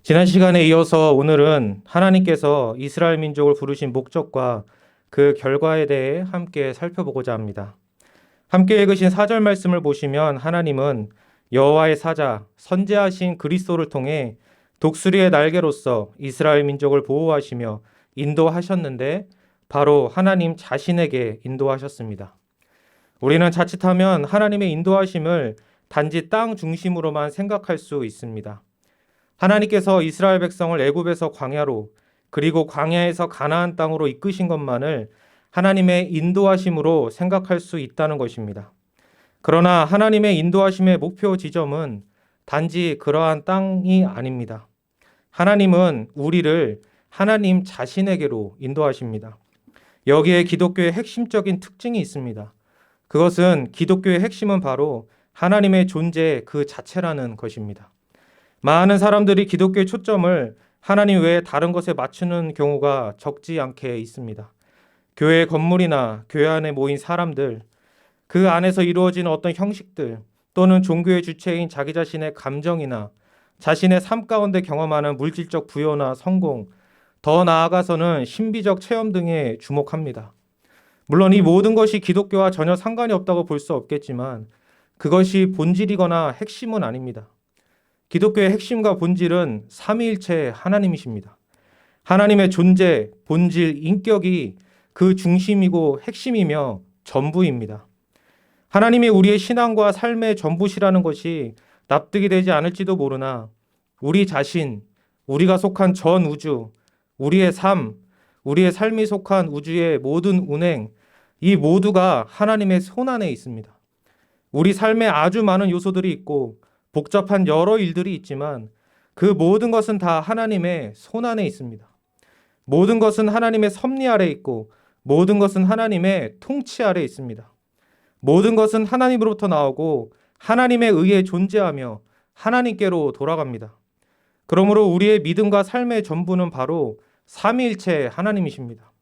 지난 시간에 이어서 오늘은 하나님께서 이스라엘 민족을 부르신 목적과 그 결과에 대해 함께 살펴보고자 합니다. 함께 읽으신 4절 말씀을 보시면 하나님은 여호와의 사자, 선지하신 그리스도를 통해 독수리의 날개로서 이스라엘 민족을 보호하시며 인도하셨는데 바로 하나님 자신에게 인도하셨습니다. 우리는 자칫하면 하나님의 인도하심을 단지 땅 중심으로만 생각할 수 있습니다. 하나님께서 이스라엘 백성을 애굽에서 광야로 그리고 광야에서 가나안 땅으로 이끄신 것만을 하나님의 인도하심으로 생각할 수 있다는 것입니다. 그러나 하나님의 인도하심의 목표 지점은 단지 그러한 땅이 아닙니다. 하나님은 우리를 하나님 자신에게로 인도하십니다. 여기에 기독교의 핵심적인 특징이 있습니다. 그것은 기독교의 핵심은 바로 하나님의 존재 그 자체라는 것입니다. 많은 사람들이 기독교의 초점을 하나님 외에 다른 것에 맞추는 경우가 적지 않게 있습니다. 교회 건물이나 교회 안에 모인 사람들, 그 안에서 이루어지는 어떤 형식들, 또는 종교의 주체인 자기 자신의 감정이나 자신의 삶 가운데 경험하는 물질적 부여나 성공, 더 나아가서는 신비적 체험 등에 주목합니다. 물론 이 모든 것이 기독교와 전혀 상관이 없다고 볼 수 없겠지만 그것이 본질이거나 핵심은 아닙니다. 기독교의 핵심과 본질은 삼위일체 하나님이십니다. 하나님의 존재, 본질, 인격이 그 중심이고 핵심이며 전부입니다. 하나님이 우리의 신앙과 삶의 전부시라는 것이 납득이 되지 않을지도 모르나 우리 자신, 우리가 속한 전 우주, 우리의 삶, 우리의 삶이 속한 우주의 모든 운행, 이 모두가 하나님의 손안에 있습니다. 우리 삶에 아주 많은 요소들이 있고 복잡한 여러 일들이 있지만 그 모든 것은 다 하나님의 손안에 있습니다. 모든 것은 하나님의 섭리 아래 있고 모든 것은 하나님의 통치 아래 있습니다. 모든 것은 하나님으로부터 나오고 하나님에 의해 존재하며 하나님께로 돌아갑니다. 그러므로 우리의 믿음과 삶의 전부는 바로 삼위일체 하나님이십니다.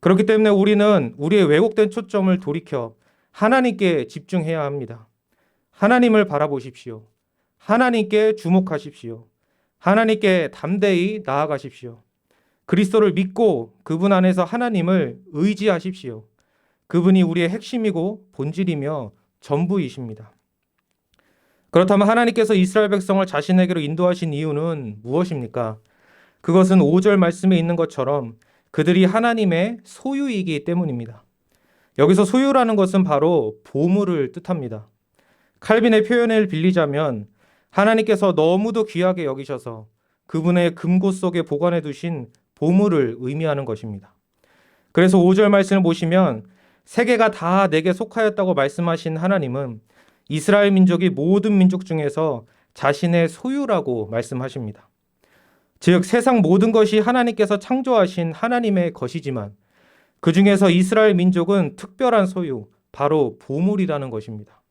그렇기 때문에 우리는 우리의 왜곡된 초점을 돌이켜 하나님께 집중해야 합니다. 하나님을 바라보십시오. 하나님께 주목하십시오. 하나님께 담대히 나아가십시오. 그리스도를 믿고 그분 안에서 하나님을 의지하십시오. 그분이 우리의 핵심이고 본질이며 전부이십니다. 그렇다면 하나님께서 이스라엘 백성을 자신에게로 인도하신 이유는 무엇입니까? 그것은 5절 말씀에 있는 것처럼 그들이 하나님의 소유이기 때문입니다. 여기서 소유라는 것은 바로 보물을 뜻합니다. 칼빈의 표현을 빌리자면 하나님께서 너무도 귀하게 여기셔서 그분의 금고 속에 보관해 두신 보물을 의미하는 것입니다. 그래서 5절 말씀을 보시면 세계가 다 내게 속하였다고 말씀하신 하나님은 이스라엘 민족이 모든 민족 중에서 자신의 소유라고 말씀하십니다. 즉 세상 모든 것이 하나님께서 창조하신 하나님의 것이지만 그 중에서 이스라엘 민족은 특별한 소유, 바로 보물이라는 것입니다.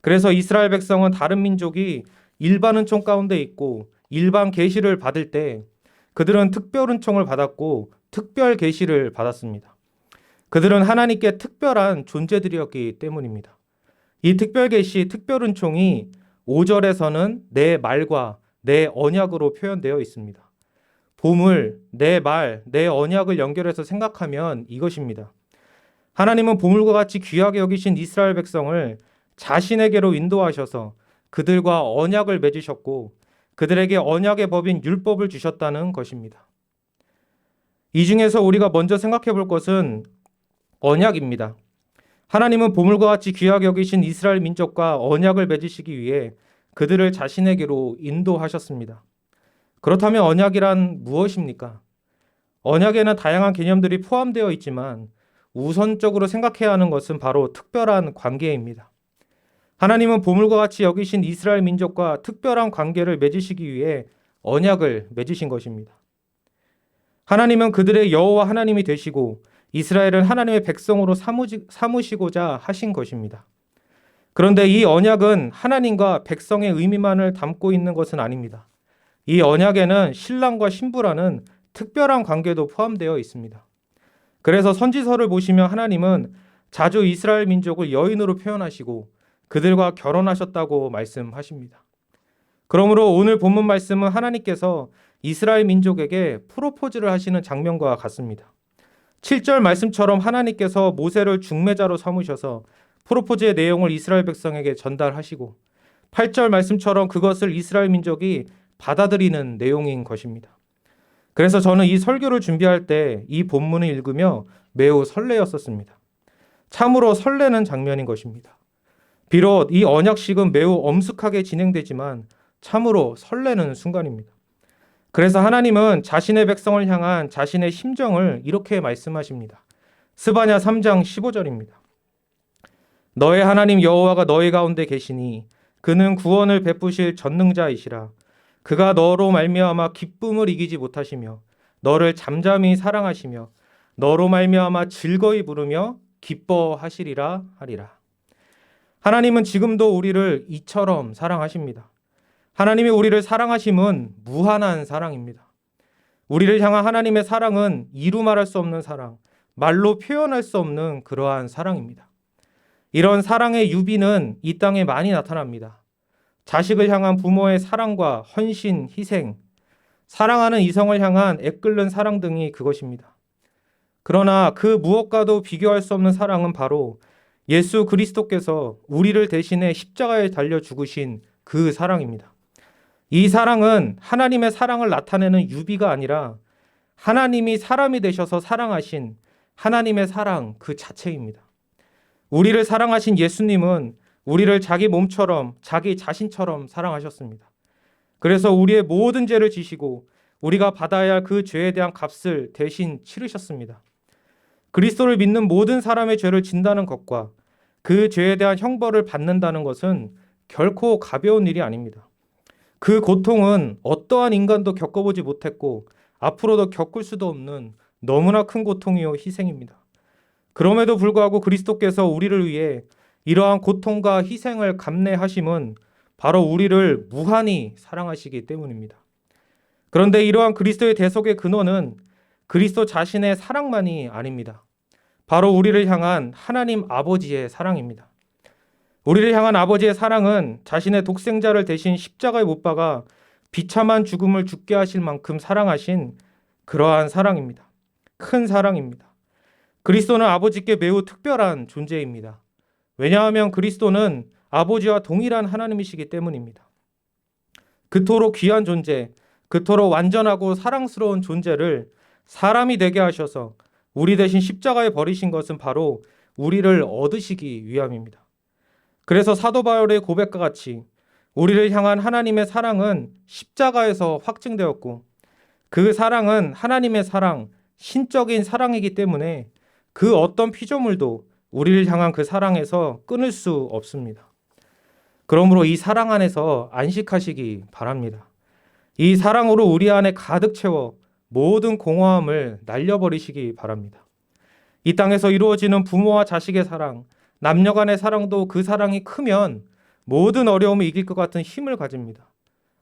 그래서 이스라엘 백성은 다른 민족이 일반 은총 가운데 있고 일반 계시를 받을 때 그들은 특별 은총을 받았고 특별 계시를 받았습니다. 그들은 하나님께 특별한 존재들이었기 때문입니다. 이 특별 계시, 특별 은총이 5절에서는 내 말과 내 언약으로 표현되어 있습니다. 보물, 내 말, 내 언약을 연결해서 생각하면 이것입니다. 하나님은 보물과 같이 귀하게 여기신 이스라엘 백성을 자신에게로 인도하셔서 그들과 언약을 맺으셨고 그들에게 언약의 법인 율법을 주셨다는 것입니다. 이 중에서 우리가 먼저 생각해 볼 것은 언약입니다. 하나님은 보물과 같이 귀하게 여기신 이스라엘 민족과 언약을 맺으시기 위해 그들을 자신에게로 인도하셨습니다. 그렇다면 언약이란 무엇입니까? 언약에는 다양한 개념들이 포함되어 있지만 우선적으로 생각해야 하는 것은 바로 특별한 관계입니다. 하나님은 보물과 같이 여기신 이스라엘 민족과 특별한 관계를 맺으시기 위해 언약을 맺으신 것입니다. 하나님은 그들의 여호와 하나님이 되시고 이스라엘은 하나님의 백성으로 삼으시고자 하신 것입니다. 그런데 이 언약은 하나님과 백성의 의미만을 담고 있는 것은 아닙니다. 이 언약에는 신랑과 신부라는 특별한 관계도 포함되어 있습니다. 그래서 선지서를 보시면 하나님은 자주 이스라엘 민족을 여인으로 표현하시고 그들과 결혼하셨다고 말씀하십니다. 그러므로 오늘 본문 말씀은 하나님께서 이스라엘 민족에게 프로포즈를 하시는 장면과 같습니다. 7절 말씀처럼 하나님께서 모세를 중매자로 삼으셔서 프로포즈의 내용을 이스라엘 백성에게 전달하시고 8절 말씀처럼 그것을 이스라엘 민족이 받아들이는 내용인 것입니다. 그래서 저는 이 설교를 준비할 때 이 본문을 읽으며 매우 설레었었습니다. 참으로 설레는 장면인 것입니다. 비록 이 언약식은 매우 엄숙하게 진행되지만 참으로 설레는 순간입니다. 그래서 하나님은 자신의 백성을 향한 자신의 심정을 이렇게 말씀하십니다. 스바냐 3장 15절입니다. 너의 하나님 여호와가 너희 가운데 계시니 그는 구원을 베푸실 전능자이시라. 그가 너로 말미암아 기쁨을 이기지 못하시며 너를 잠잠히 사랑하시며 너로 말미암아 즐거이 부르며 기뻐하시리라 하리라. 하나님은 지금도 우리를 이처럼 사랑하십니다. 하나님이 우리를 사랑하심은 무한한 사랑입니다. 우리를 향한 하나님의 사랑은 이루 말할 수 없는 사랑, 말로 표현할 수 없는 그러한 사랑입니다. 이런 사랑의 유비는 이 땅에 많이 나타납니다. 자식을 향한 부모의 사랑과 헌신, 희생, 사랑하는 이성을 향한 애끓는 사랑 등이 그것입니다. 그러나 그 무엇과도 비교할 수 없는 사랑은 바로 예수 그리스도께서 우리를 대신해 십자가에 달려 죽으신 그 사랑입니다. 이 사랑은 하나님의 사랑을 나타내는 유비가 아니라 하나님이 사람이 되셔서 사랑하신 하나님의 사랑 그 자체입니다. 우리를 사랑하신 예수님은 우리를 자기 몸처럼 자기 자신처럼 사랑하셨습니다. 그래서 우리의 모든 죄를 지시고 우리가 받아야 할 그 죄에 대한 값을 대신 치르셨습니다. 그리스도를 믿는 모든 사람의 죄를 진다는 것과 그 죄에 대한 형벌을 받는다는 것은 결코 가벼운 일이 아닙니다. 그 고통은 어떠한 인간도 겪어보지 못했고 앞으로도 겪을 수도 없는 너무나 큰 고통이요 희생입니다. 그럼에도 불구하고 그리스도께서 우리를 위해 이러한 고통과 희생을 감내하심은 바로 우리를 무한히 사랑하시기 때문입니다. 그런데 이러한 그리스도의 대속의 근원은 그리스도 자신의 사랑만이 아닙니다. 바로 우리를 향한 하나님 아버지의 사랑입니다. 우리를 향한 아버지의 사랑은 자신의 독생자를 대신 십자가에 못 박아 비참한 죽음을 죽게 하실 만큼 사랑하신 그러한 사랑입니다. 큰 사랑입니다. 그리스도는 아버지께 매우 특별한 존재입니다. 왜냐하면 그리스도는 아버지와 동일한 하나님이시기 때문입니다. 그토록 귀한 존재, 그토록 완전하고 사랑스러운 존재를 사람이 되게 하셔서 우리 대신 십자가에 버리신 것은 바로 우리를 얻으시기 위함입니다. 그래서 사도 바울의 고백과 같이 우리를 향한 하나님의 사랑은 십자가에서 확증되었고 그 사랑은 하나님의 사랑, 신적인 사랑이기 때문에 그 어떤 피조물도 우리를 향한 그 사랑에서 끊을 수 없습니다. 그러므로 이 사랑 안에서 안식하시기 바랍니다. 이 사랑으로 우리 안에 가득 채워 모든 공허함을 날려버리시기 바랍니다. 이 땅에서 이루어지는 부모와 자식의 사랑, 남녀 간의 사랑도 그 사랑이 크면 모든 어려움을 이길 것 같은 힘을 가집니다.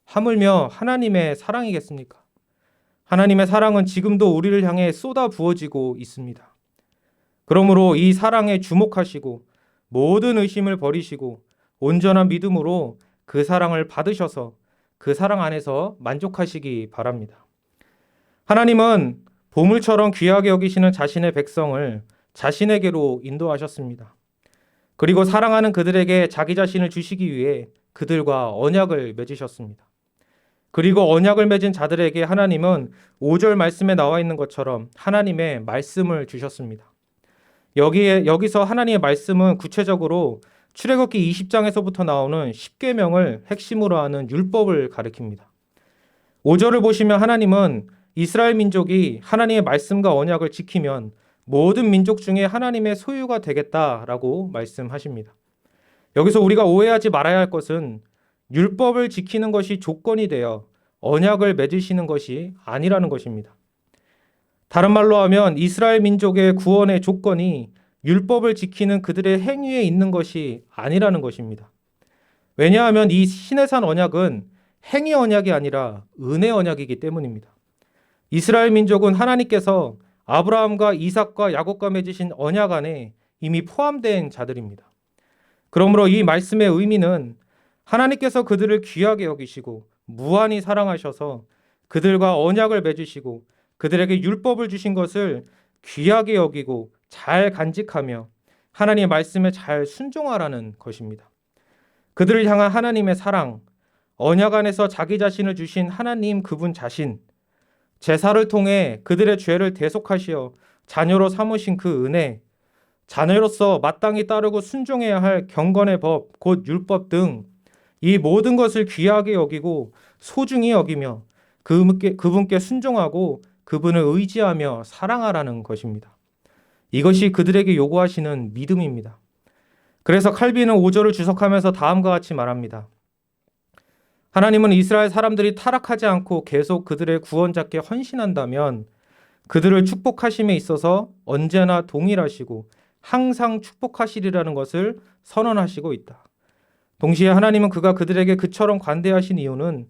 하물며 하나님의 사랑이겠습니까? 하나님의 사랑은 지금도 우리를 향해 쏟아 부어지고 있습니다. 그러므로 이 사랑에 주목하시고 모든 의심을 버리시고 온전한 믿음으로 그 사랑을 받으셔서 그 사랑 안에서 만족하시기 바랍니다. 하나님은 보물처럼 귀하게 여기시는 자신의 백성을 자신에게로 인도하셨습니다. 그리고 사랑하는 그들에게 자기 자신을 주시기 위해 그들과 언약을 맺으셨습니다. 그리고 언약을 맺은 자들에게 하나님은 5절 말씀에 나와 있는 것처럼 하나님의 말씀을 주셨습니다. 여기서 하나님의 말씀은 구체적으로 출애굽기 20장에서부터 나오는 십계명을 핵심으로 하는 율법을 가리킵니다. 5절을 보시면 하나님은 이스라엘 민족이 하나님의 말씀과 언약을 지키면 모든 민족 중에 하나님의 소유가 되겠다라고 말씀하십니다. 여기서 우리가 오해하지 말아야 할 것은 율법을 지키는 것이 조건이 되어 언약을 맺으시는 것이 아니라는 것입니다. 다른 말로 하면 이스라엘 민족의 구원의 조건이 율법을 지키는 그들의 행위에 있는 것이 아니라는 것입니다. 왜냐하면 이 시내산 언약은 행위 언약이 아니라 은혜 언약이기 때문입니다. 이스라엘 민족은 하나님께서 아브라함과 이삭과 야곱과 맺으신 언약 안에 이미 포함된 자들입니다. 그러므로 이 말씀의 의미는 하나님께서 그들을 귀하게 여기시고 무한히 사랑하셔서 그들과 언약을 맺으시고 그들에게 율법을 주신 것을 귀하게 여기고 잘 간직하며 하나님의 말씀에 잘 순종하라는 것입니다. 그들을 향한 하나님의 사랑, 언약 안에서 자기 자신을 주신 하나님 그분 자신, 제사를 통해 그들의 죄를 대속하시어 자녀로 삼으신 그 은혜, 자녀로서 마땅히 따르고 순종해야 할 경건의 법, 곧 율법 등 이 모든 것을 귀하게 여기고 소중히 여기며 그분께 순종하고 그분을 의지하며 사랑하라는 것입니다. 이것이 그들에게 요구하시는 믿음입니다. 그래서 칼빈은 5절을 주석하면서 다음과 같이 말합니다. 하나님은 이스라엘 사람들이 타락하지 않고 계속 그들의 구원자께 헌신한다면 그들을 축복하심에 있어서 언제나 동일하시고 항상 축복하시리라는 것을 선언하시고 있다. 동시에 하나님은 그들에게 그처럼 관대하신 이유는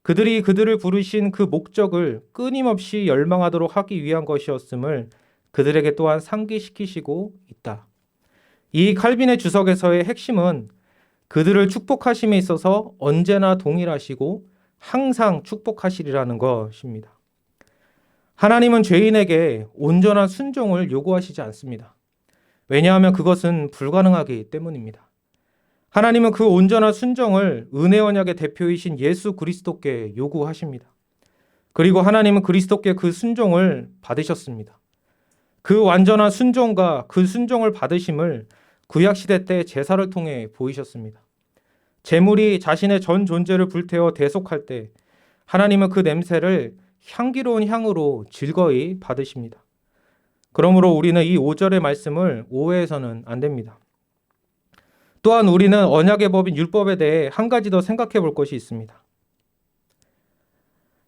그들이 그들을 부르신 그 목적을 끊임없이 열망하도록 하기 위한 것이었음을 그들에게 또한 상기시키시고 있다. 이 칼빈의 주석에서의 핵심은 그들을 축복하심에 있어서 언제나 동일하시고 항상 축복하시리라는 것입니다. 하나님은 죄인에게 온전한 순종을 요구하시지 않습니다. 왜냐하면 그것은 불가능하기 때문입니다. 하나님은 그 온전한 순종을 은혜 언약의 대표이신 예수 그리스도께 요구하십니다. 그리고 하나님은 그리스도께 그 순종을 받으셨습니다. 그 완전한 순종과 그 순종을 받으심을 구약시대 때 제사를 통해 보이셨습니다. 제물이 자신의 전 존재를 불태워 대속할 때 하나님은 그 냄새를 향기로운 향으로 즐거이 받으십니다. 그러므로 우리는 이 5절의 말씀을 오해해서는 안 됩니다. 또한 우리는 언약의 법인 율법에 대해 한 가지 더 생각해 볼 것이 있습니다.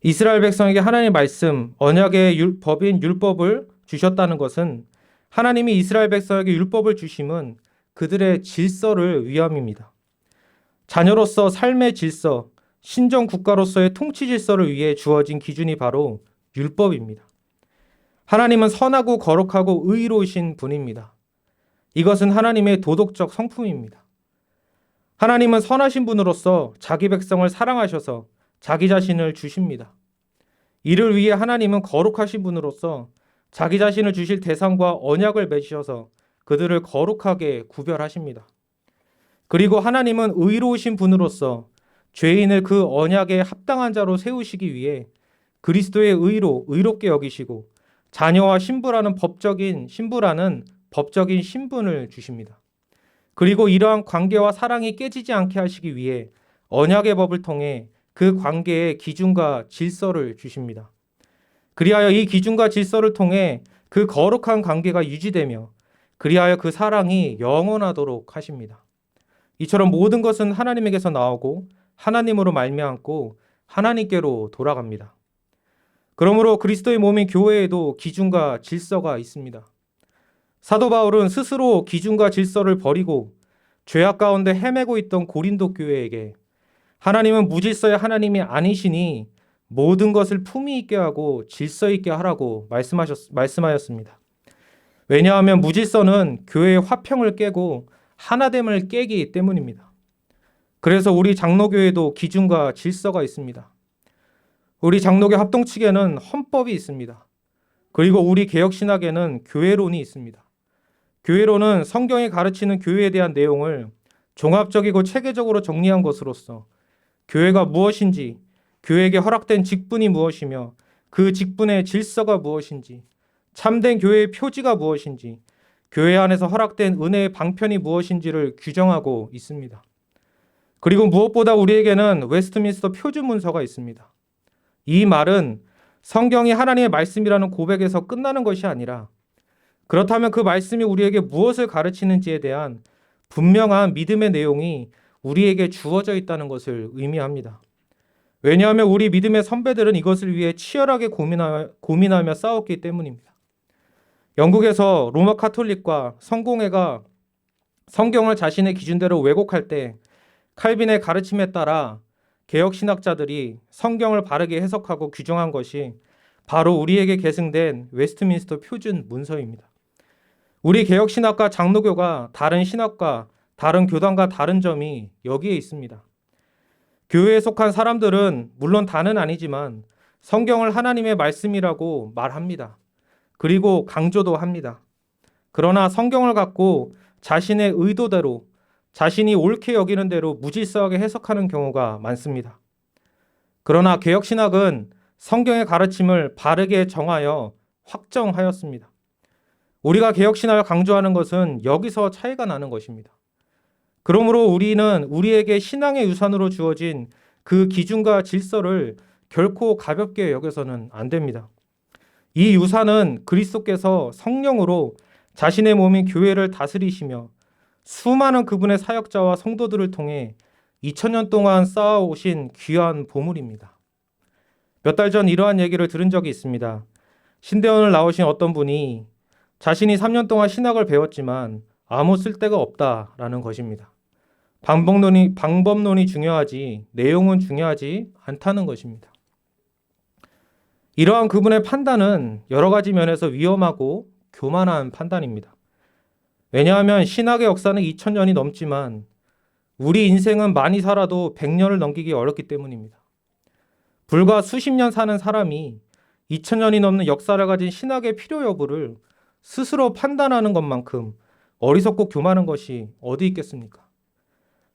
이스라엘 백성에게 하나님의 말씀, 언약의 법인 율법을 주셨다는 것은 하나님이 이스라엘 백성에게 율법을 주심은 그들의 질서를 위함입니다. 자녀로서 삶의 질서, 신정 국가로서의 통치 질서를 위해 주어진 기준이 바로 율법입니다. 하나님은 선하고 거룩하고 의로우신 분입니다. 이것은 하나님의 도덕적 성품입니다. 하나님은 선하신 분으로서 자기 백성을 사랑하셔서 자기 자신을 주십니다. 이를 위해 하나님은 거룩하신 분으로서 자기 자신을 주실 대상과 언약을 맺으셔서 그들을 거룩하게 구별하십니다. 그리고 하나님은 의로우신 분으로서 죄인을 그 언약에 합당한 자로 세우시기 위해 그리스도의 의로 의롭게 여기시고 자녀와 신부라는 법적인 신분을 주십니다. 그리고 이러한 관계와 사랑이 깨지지 않게 하시기 위해 언약의 법을 통해 그 관계의 기준과 질서를 주십니다. 그리하여 이 기준과 질서를 통해 그 거룩한 관계가 유지되며 그리하여 그 사랑이 영원하도록 하십니다. 이처럼 모든 것은 하나님에게서 나오고 하나님으로 말미암고 하나님께로 돌아갑니다. 그러므로 그리스도의 몸인 교회에도 기준과 질서가 있습니다. 사도 바울은 스스로 기준과 질서를 버리고 죄악 가운데 헤매고 있던 고린도 교회에게 하나님은 무질서의 하나님이 아니시니 모든 것을 품위 있게 하고 질서 있게 하라고 말씀하였습니다. 왜냐하면 무질서는 교회의 화평을 깨고 하나됨을 깨기 때문입니다. 그래서 우리 장로교회도 기준과 질서가 있습니다. 우리 장로교 합동측에는 헌법이 있습니다. 그리고 우리 개혁신학에는 교회론이 있습니다. 교회론은 성경이 가르치는 교회에 대한 내용을 종합적이고 체계적으로 정리한 것으로서 교회가 무엇인지, 교회에게 허락된 직분이 무엇이며 그 직분의 질서가 무엇인지, 참된 교회의 표지가 무엇인지, 교회 안에서 허락된 은혜의 방편이 무엇인지를 규정하고 있습니다. 그리고 무엇보다 우리에게는 웨스트민스터 표준 문서가 있습니다. 이 말은 성경이 하나님의 말씀이라는 고백에서 끝나는 것이 아니라 그렇다면 그 말씀이 우리에게 무엇을 가르치는지에 대한 분명한 믿음의 내용이 우리에게 주어져 있다는 것을 의미합니다. 왜냐하면 우리 믿음의 선배들은 이것을 위해 치열하게 고민하며 싸웠기 때문입니다. 영국에서 로마 카톨릭과 성공회가 성경을 자신의 기준대로 왜곡할 때 칼빈의 가르침에 따라 개혁 신학자들이 성경을 바르게 해석하고 규정한 것이 바로 우리에게 계승된 웨스트민스터 표준 문서입니다. 우리 개혁 신학과 장로교가 다른 신학과 다른 교단과 다른 점이 여기에 있습니다. 교회에 속한 사람들은 물론 다는 아니지만 성경을 하나님의 말씀이라고 말합니다. 그리고 강조도 합니다. 그러나 성경을 갖고 자신의 의도대로, 자신이 옳게 여기는 대로 무질서하게 해석하는 경우가 많습니다. 그러나 개혁신학은 성경의 가르침을 바르게 정하여 확정하였습니다. 우리가 개혁신학을 강조하는 것은 여기서 차이가 나는 것입니다. 그러므로 우리는 우리에게 신앙의 유산으로 주어진 그 기준과 질서를 결코 가볍게 여겨서는 안 됩니다. 이 유산은 그리스도께서 성령으로 자신의 몸인 교회를 다스리시며 수많은 그분의 사역자와 성도들을 통해 2000년 동안 쌓아오신 귀한 보물입니다. 몇 달 전 이러한 얘기를 들은 적이 있습니다. 신대원을 나오신 어떤 분이 자신이 3년 동안 신학을 배웠지만 아무 쓸데가 없다라는 것입니다. 방법론이 중요하지 내용은 중요하지 않다는 것입니다. 이러한 그분의 판단은 여러 가지 면에서 위험하고 교만한 판단입니다. 왜냐하면 신학의 역사는 2000년이 넘지만 우리 인생은 많이 살아도 100년을 넘기기 어렵기 때문입니다. 불과 수십 년 사는 사람이 2000년이 넘는 역사를 가진 신학의 필요 여부를 스스로 판단하는 것만큼 어리석고 교만한 것이 어디 있겠습니까?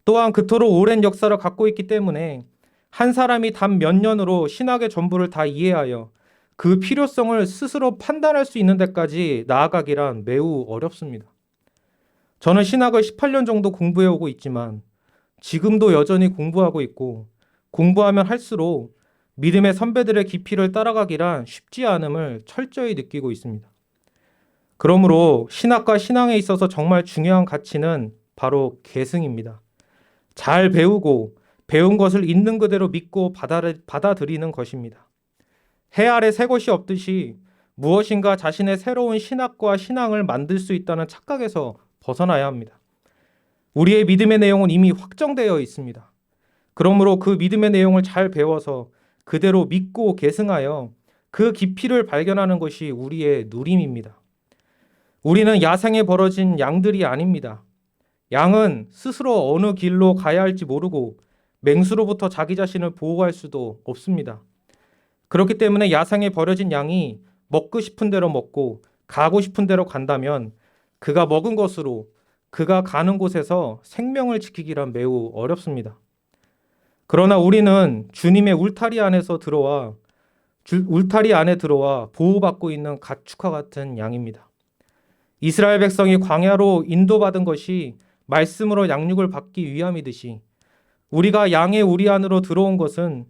또한 그토록 오랜 역사를 갖고 있기 때문에 한 사람이 단 몇 년으로 신학의 전부를 다 이해하여 그 필요성을 스스로 판단할 수 있는 데까지 나아가기란 매우 어렵습니다. 저는 신학을 18년 정도 공부해 오고 있지만 지금도 여전히 공부하고 있고 공부하면 할수록 믿음의 선배들의 깊이를 따라가기란 쉽지 않음을 철저히 느끼고 있습니다. 그러므로 신학과 신앙에 있어서 정말 중요한 가치는 바로 계승입니다. 잘 배우고 배운 것을 있는 그대로 믿고 받아들이는 것입니다. 해 아래 새 것이 없듯이 무엇인가 자신의 새로운 신학과 신앙을 만들 수 있다는 착각에서 벗어나야 합니다. 우리의 믿음의 내용은 이미 확정되어 있습니다. 그러므로 그 믿음의 내용을 잘 배워서 그대로 믿고 계승하여 그 깊이를 발견하는 것이 우리의 누림입니다. 우리는 야생에 벌어진 양들이 아닙니다. 양은 스스로 어느 길로 가야 할지 모르고 맹수로부터 자기 자신을 보호할 수도 없습니다. 그렇기 때문에 야생에 버려진 양이 먹고 싶은 대로 먹고 가고 싶은 대로 간다면 그가 먹은 것으로 그가 가는 곳에서 생명을 지키기란 매우 어렵습니다. 그러나 우리는 주님의 울타리 안에 들어와 보호받고 있는 가축과 같은 양입니다. 이스라엘 백성이 광야로 인도받은 것이 말씀으로 양육을 받기 위함이듯이 우리가 양의 우리 안으로 들어온 것은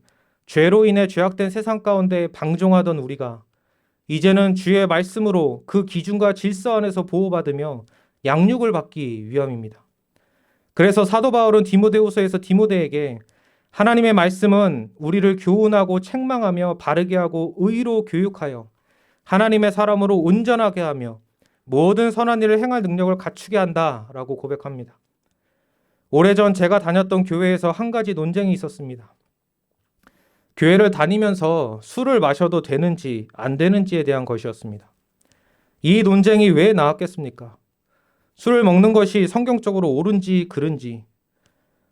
죄로 인해 죄악된 세상 가운데 방종하던 우리가 이제는 주의 말씀으로 그 기준과 질서 안에서 보호받으며 양육을 받기 위함입니다. 그래서 사도 바울은 디모데후서에서 디모데에게 하나님의 말씀은 우리를 교훈하고 책망하며 바르게 하고 의로 교육하여 하나님의 사람으로 온전하게 하며 모든 선한 일을 행할 능력을 갖추게 한다라고 고백합니다. 오래전 제가 다녔던 교회에서 한 가지 논쟁이 있었습니다. 교회를 다니면서 술을 마셔도 되는지 안 되는지에 대한 것이었습니다. 이 논쟁이 왜 나왔겠습니까? 술을 먹는 것이 성경적으로 옳은지 그른지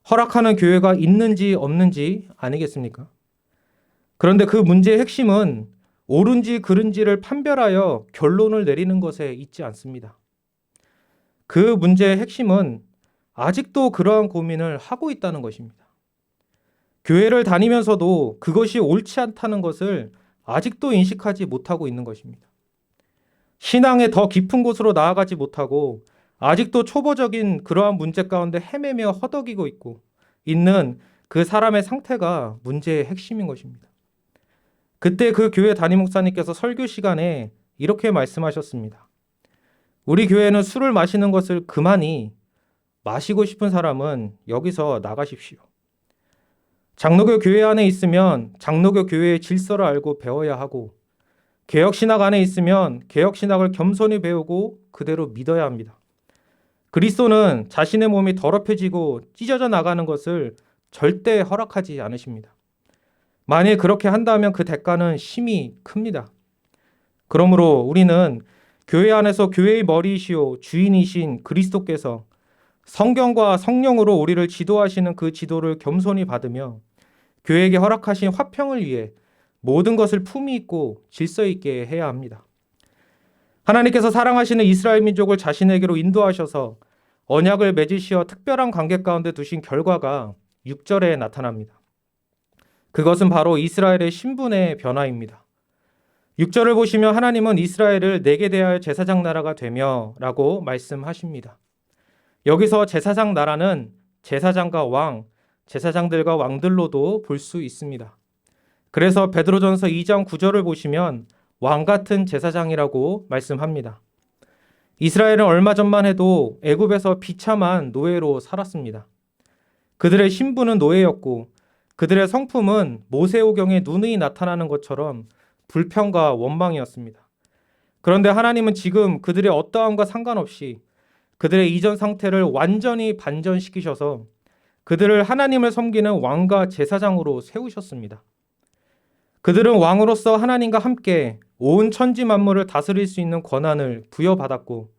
허락하는 교회가 있는지 없는지 아니겠습니까? 그런데 그 문제의 핵심은 옳은지 그른지를 판별하여 결론을 내리는 것에 있지 않습니다. 그 문제의 핵심은 아직도 그러한 고민을 하고 있다는 것입니다. 교회를 다니면서도 그것이 옳지 않다는 것을 아직도 인식하지 못하고 있는 것입니다. 신앙의 더 깊은 곳으로 나아가지 못하고 아직도 초보적인 그러한 문제 가운데 헤매며 허덕이고 있는 그 사람의 상태가 문제의 핵심인 것입니다. 그때 그 교회 담임 목사님께서 설교 시간에 이렇게 말씀하셨습니다. 우리 교회는 술을 마시는 것을 그만이 마시고 싶은 사람은 여기서 나가십시오. 장로교 교회 안에 있으면 장로교 교회의 질서를 알고 배워야 하고 개혁신학 안에 있으면 개혁신학을 겸손히 배우고 그대로 믿어야 합니다. 그리스도는 자신의 몸이 더럽혀지고 찢어져 나가는 것을 절대 허락하지 않으십니다. 만일 그렇게 한다면 그 대가는 심히 큽니다. 그러므로 우리는 교회 안에서 교회의 머리이시오 주인이신 그리스도께서 성경과 성령으로 우리를 지도하시는 그 지도를 겸손히 받으며 교회에게 허락하신 화평을 위해 모든 것을 품위 있고 질서 있게 해야 합니다. 하나님께서 사랑하시는 이스라엘 민족을 자신에게로 인도하셔서 언약을 맺으시어 특별한 관계 가운데 두신 결과가 6절에 나타납니다. 그것은 바로 이스라엘의 신분의 변화입니다. 6절을 보시면 하나님은 이스라엘을 내게 대하여 제사장 나라가 되며 라고 말씀하십니다. 여기서 제사장 나라는 제사장과 왕, 제사장들과 왕들로도 볼 수 있습니다. 그래서 베드로전서 2장 9절을 보시면 왕 같은 제사장이라고 말씀합니다. 이스라엘은 얼마 전만 해도 애굽에서 비참한 노예로 살았습니다. 그들의 신분은 노예였고 그들의 성품은 모세오경에 누누이 나타나는 것처럼 불평과 원망이었습니다. 그런데 하나님은 지금 그들의 어떠함과 상관없이 그들의 이전 상태를 완전히 반전시키셔서 그들을 하나님을 섬기는 왕과 제사장으로 세우셨습니다. 그들은 왕으로서 하나님과 함께 온 천지 만물을 다스릴 수 있는 권한을 부여받았고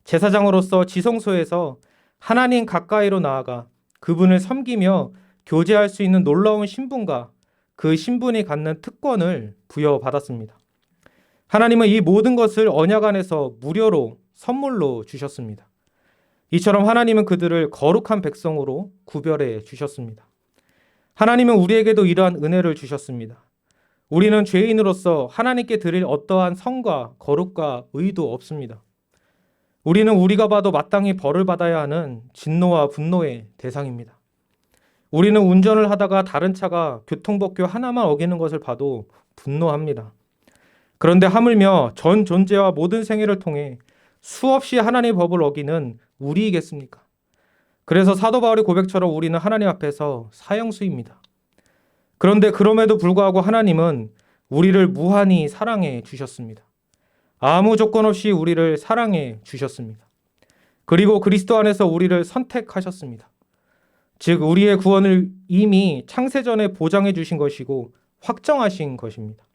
제사장으로서 지성소에서 하나님 가까이로 나아가 그분을 섬기며 교제할 수 있는 놀라운 신분과 그 신분이 갖는 특권을 부여받았습니다. 하나님은 이 모든 것을 언약 안에서 무료로 선물로 주셨습니다. 이처럼 하나님은 그들을 거룩한 백성으로 구별해 주셨습니다. 하나님은 우리에게도 이러한 은혜를 주셨습니다. 우리는 죄인으로서 하나님께 드릴 어떠한 성과 거룩과 의도 없습니다. 우리는 우리가 봐도 마땅히 벌을 받아야 하는 진노와 분노의 대상입니다. 우리는 운전을 하다가 다른 차가 교통법규 하나만 어기는 것을 봐도 분노합니다. 그런데 하물며 전 존재와 모든 생애를 통해 수없이 하나님의 법을 어기는 우리이겠습니까? 그래서 사도 바울의 고백처럼 우리는 하나님 앞에서 사형수입니다. 그런데 그럼에도 불구하고 하나님은 우리를 무한히 사랑해 주셨습니다. 아무 조건 없이 우리를 사랑해 주셨습니다. 그리고 그리스도 안에서 우리를 선택하셨습니다. 즉 우리의 구원을 이미 창세전에 보장해 주신 것이고 확정하신 것입니다.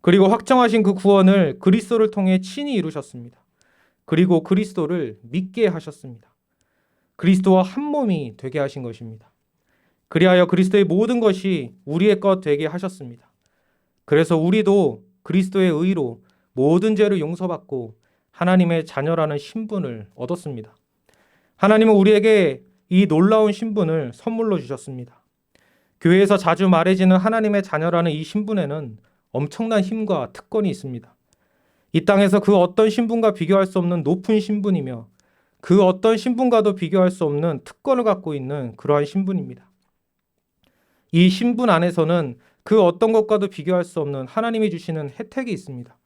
그리고 확정하신 그 구원을 그리스도를 통해 친히 이루셨습니다. 그리고 그리스도를 믿게 하셨습니다. 그리스도와 한 몸이 되게 하신 것입니다. 그리하여 그리스도의 모든 것이 우리의 것 되게 하셨습니다. 그래서 우리도 그리스도의 의로 모든 죄를 용서받고 하나님의 자녀라는 신분을 얻었습니다. 하나님은 우리에게 이 놀라운 신분을 선물로 주셨습니다. 교회에서 자주 말해지는 하나님의 자녀라는 이 신분에는 엄청난 힘과 특권이 있습니다. 이 땅에서 그 어떤 신분과 비교할 수 없는 높은 신분이며 그 어떤 신분과도 비교할 수 없는 특권을 갖고 있는 그러한 신분입니다. 이 신분 안에서는 그 어떤 것과도 비교할 수 없는 하나님이 주시는 혜택이 있습니다.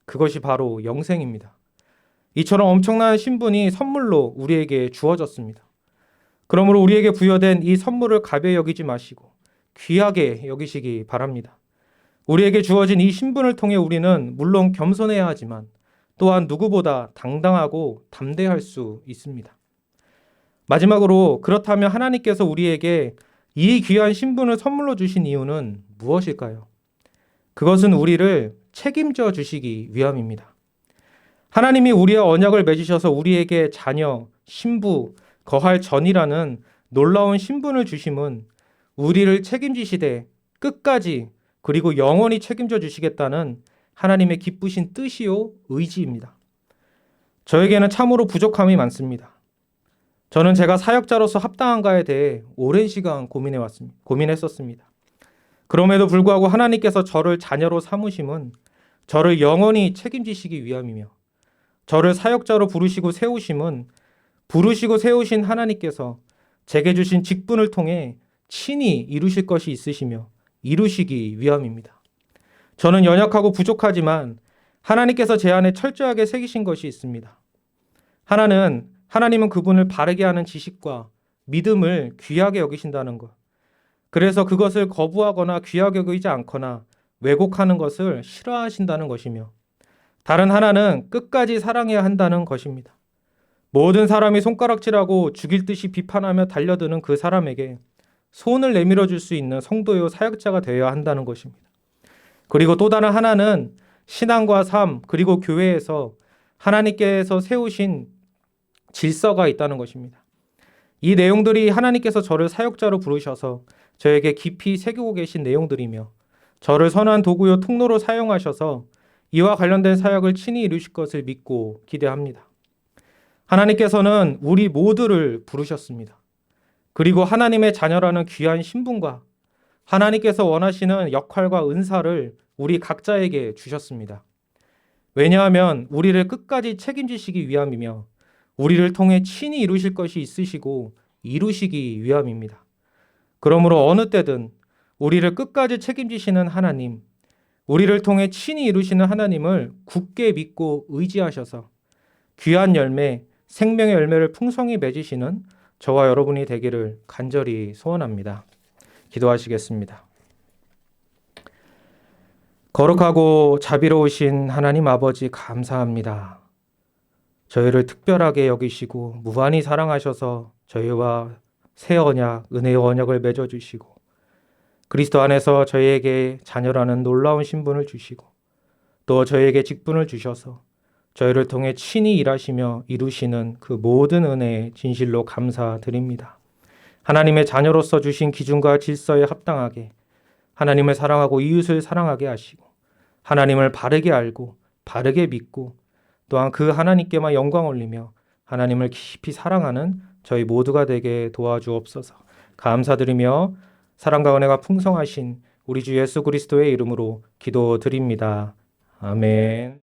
그것이 바로 영생입니다. 이처럼 엄청난 신분이 선물로 우리에게 주어졌습니다. 그러므로 우리에게 부여된 이 선물을 가벼이 여기지 마시고 귀하게 여기시기 바랍니다. 우리에게 주어진 이 신분을 통해 우리는 물론 겸손해야 하지만 또한 누구보다 당당하고 담대할 수 있습니다. 마지막으로 그렇다면 하나님께서 우리에게 이 귀한 신분을 선물로 주신 이유는 무엇일까요? 그것은 우리를 책임져 주시기 위함입니다. 하나님이 우리의 언약을 맺으셔서 우리에게 자녀, 신부, 거할 전이라는 놀라운 신분을 주심은 우리를 책임지시되 끝까지 그리고 영원히 책임져 주시겠다는 하나님의 기쁘신 뜻이요 의지입니다. 저에게는 참으로 부족함이 많습니다. 저는 제가 사역자로서 합당한가에 대해 오랜 시간 고민했었습니다. 그럼에도 불구하고 하나님께서 저를 자녀로 삼으심은 저를 영원히 책임지시기 위함이며 저를 사역자로 부르시고 세우심은 부르시고 세우신 하나님께서 제게 주신 직분을 통해 친히 이루실 것이 있으시며 이루시기 위함입니다. 저는 연약하고 부족하지만 하나님께서 제 안에 철저하게 새기신 것이 있습니다. 하나님은 그분을 바르게 하는 지식과 믿음을 귀하게 여기신다는 것. 그래서 그것을 거부하거나 귀하게 여기지 않거나 왜곡하는 것을 싫어하신다는 것이며 다른 하나는 끝까지 사랑해야 한다는 것입니다. 모든 사람이 손가락질하고 죽일 듯이 비판하며 달려드는 그 사람에게 손을 내밀어 줄 수 있는 성도요 사역자가 되어야 한다는 것입니다. 그리고 또 다른 하나는 신앙과 삶 그리고 교회에서 하나님께서 세우신 질서가 있다는 것입니다. 이 내용들이 하나님께서 저를 사역자로 부르셔서 저에게 깊이 새기고 계신 내용들이며 저를 선한 도구요 통로로 사용하셔서 이와 관련된 사역을 친히 이루실 것을 믿고 기대합니다. 하나님께서는 우리 모두를 부르셨습니다. 그리고 하나님의 자녀라는 귀한 신분과 하나님께서 원하시는 역할과 은사를 우리 각자에게 주셨습니다. 왜냐하면 우리를 끝까지 책임지시기 위함이며 우리를 통해 친히 이루실 것이 있으시고 이루시기 위함입니다. 그러므로 어느 때든 우리를 끝까지 책임지시는 하나님, 우리를 통해 친히 이루시는 하나님을 굳게 믿고 의지하셔서 귀한 열매, 생명의 열매를 풍성히 맺으시는 저와 여러분이 되기를 간절히 소원합니다. 기도하시겠습니다. 거룩하고 자비로우신 하나님 아버지 감사합니다. 저희를 특별하게 여기시고 무한히 사랑하셔서 저희와 새 언약, 은혜의 언약을 맺어주시고 그리스도 안에서 저희에게 자녀라는 놀라운 신분을 주시고 또 저희에게 직분을 주셔서 저희를 통해 친히 일하시며 이루시는 그 모든 은혜에 진실로 감사드립니다. 하나님의 자녀로서 주신 기준과 질서에 합당하게 하나님을 사랑하고 이웃을 사랑하게 하시고 하나님을 바르게 알고 바르게 믿고 또한 그 하나님께만 영광 올리며 하나님을 깊이 사랑하는 저희 모두가 되게 도와주옵소서. 감사드리며 사랑과 은혜가 풍성하신 우리 주 예수 그리스도의 이름으로 기도드립니다. 아멘.